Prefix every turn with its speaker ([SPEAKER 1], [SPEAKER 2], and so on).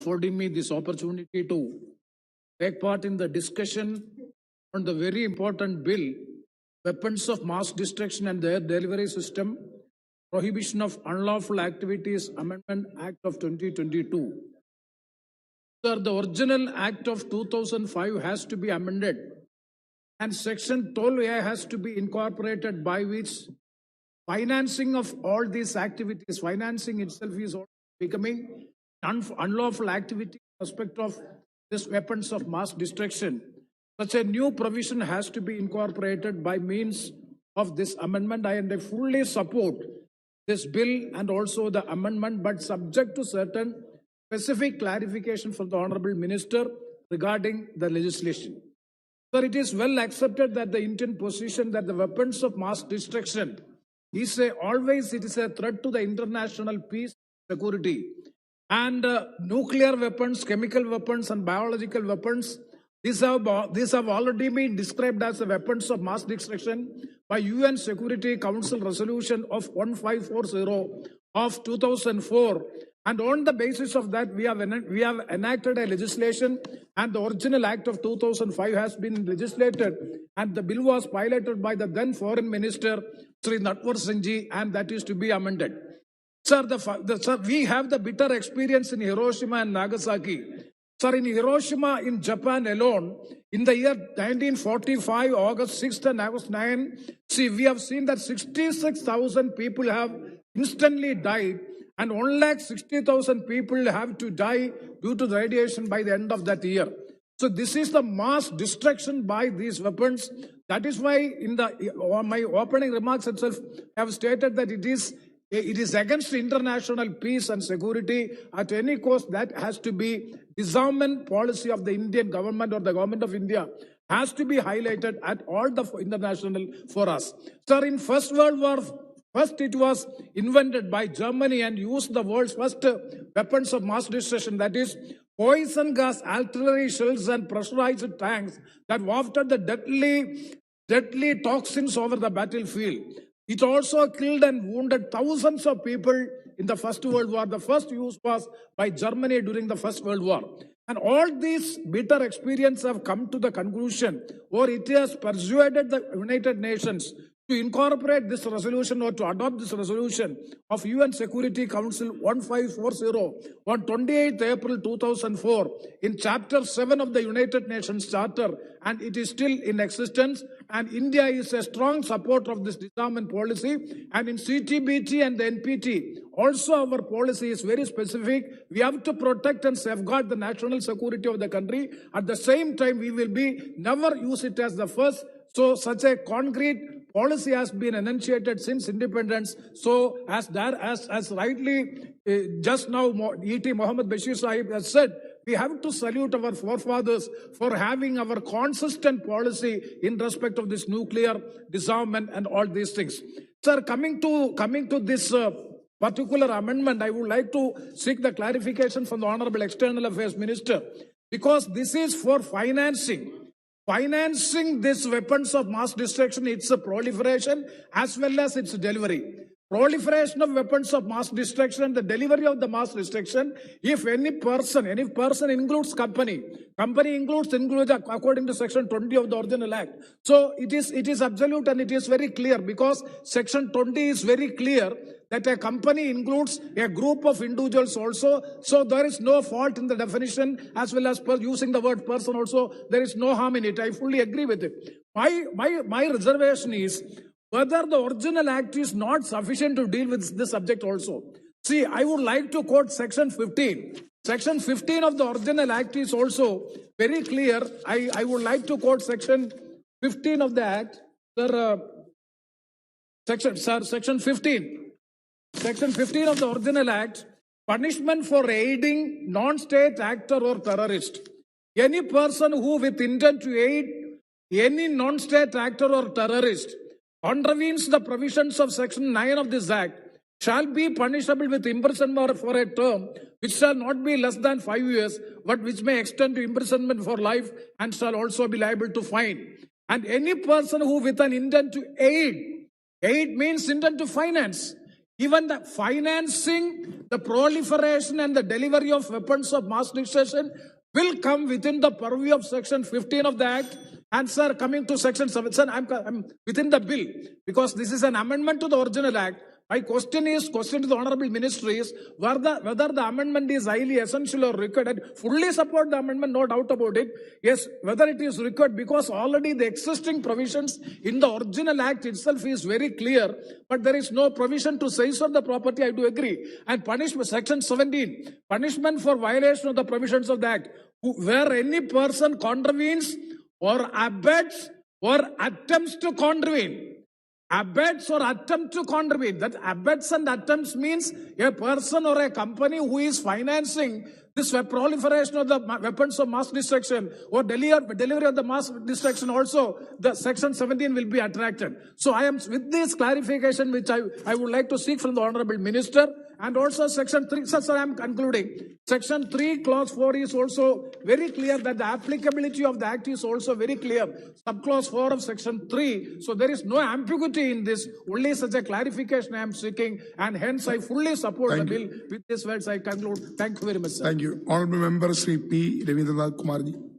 [SPEAKER 1] affording me this opportunity to take part in the discussion on the very important bill, Weapons of Mass Destruction and Their Delivery System, Prohibition of Unlawful Activities Amendment Act of 2022. Sir, the original Act of 2005 has to be amended and Section 12A has to be incorporated, by which financing of all these activities, financing itself is becoming unlawful activity in respect of this weapons of mass destruction. Such a new provision has to be incorporated by means of this amendment. I fully support this bill and also the amendment, but subject to certain specific clarification from the Honorable Minister regarding the legislation. Sir, it is well accepted that the Indian position that the weapons of mass destruction is always it is a threat to the international peace and security. And nuclear weapons, chemical weapons, and biological weapons, these have already been described as the weapons of mass destruction by UN Security Council Resolution of 1540 of 2004. And on the basis of that, we have enacted a legislation, and the original Act of 2005 has been legislated, and the bill was piloted by the then Foreign Minister, Sri Natwar Singh Ji, and that is to be amended. Sir, sir, we have the bitter experience in Hiroshima and Nagasaki. Sir, in Hiroshima, in Japan alone, in the year 1945, August 6th and August 9th, we have seen that 66,000 people have instantly died, and 160,000 people have to die due to the radiation by the end of that year. So this is the mass destruction by these weapons. That is why in my opening remarks itself, I have stated that it is against international peace and security at any cost. That has to be disarmament policy of the Indian government or the government of India has to be highlighted at all the international forums. Sir, in First World War, first it was invented by Germany and used the world's first weapons of mass destruction, that is poison gas, artillery shells and pressurized tanks that wafted the deadly toxins over the battlefield. It also killed and wounded thousands of people in the First World War. The first use was by Germany during the First World War. And all these bitter experiences have come to the conclusion, or it has persuaded the United Nations to incorporate this resolution or to adopt this resolution of UN Security Council 1540 on 28th April 2004 in Chapter 7 of the United Nations Charter, and it is still in existence. And India is a strong supporter of this disarmament policy. And in CTBT and the NPT, also our policy is very specific. We have to protect and safeguard the national security of the country. At the same time, we will never use it as the first. So such a concrete policy has been enunciated since independence. So as rightly just now E.T. Mohammed Bashir Sahib has said, we have to salute our forefathers for having our consistent policy in respect of this nuclear disarmament and all these things. Sir, coming to this particular amendment, I would like to seek the clarification from the Honorable External Affairs Minister, because this is for financing this weapons of mass destruction, its proliferation as well as its delivery. Proliferation of weapons of mass destruction and the delivery of the mass destruction, if any person includes company includes according to Section 20 of the original Act. So it is absolute and it is very clear, because Section 20 is very clear that a company includes a group of individuals also. So there is no fault in the definition, as well as using the word person also. There is no harm in it. I fully agree with it. My reservation is whether the original Act is not sufficient to deal with this subject also. See, I would like to quote Section 15. Section 15 of the original Act is also very clear. I would like to quote Section 15 of the Act. Section 15. Section 15 of the original Act, punishment for aiding non-state actor or terrorist. Any person who with intent to aid any non-state actor or terrorist contravenes the provisions of Section 9 of this Act shall be punishable with imprisonment for a term which shall not be less than 5 years, but which may extend to imprisonment for life, and shall also be liable to fine. And any person who with an intent to aid means intent to finance. even the financing, the proliferation and the delivery of weapons of mass destruction will come within the purview of section 15 of the Act. And sir, coming to section 7, sir, I'm within the bill because this is an amendment to the original Act. My question to the Honorable Ministry is whether the amendment is highly essential or required. I fully support the amendment, no doubt about it. Yes, whether it is required because already the existing provisions in the original Act itself is very clear, but there is no provision to seize on the property. I do agree. And punishment, section 17, punishment for violation of the provisions of the Act, where any person contravenes or abets or attempts to contravene. Abets or attempt to contravene. That abets and attempts means a person or a company who is financing this proliferation of the weapons of mass destruction or delivery of the mass destruction also, the section 17 will be attracted. So I am with this clarification which I would like to seek from the Honorable Minister. And also section 3, sir, I am concluding. Section 3, clause 4 is also very clear that the applicability of the Act is also very clear. Subclause 4 of section 3. So there is no ambiguity in this. Only such a clarification I am seeking. And hence I fully support the bill. With these words I conclude. Thank you very much, sir.
[SPEAKER 2] Thank you. Honorable Member Sri P. Ravindranath Kumarji.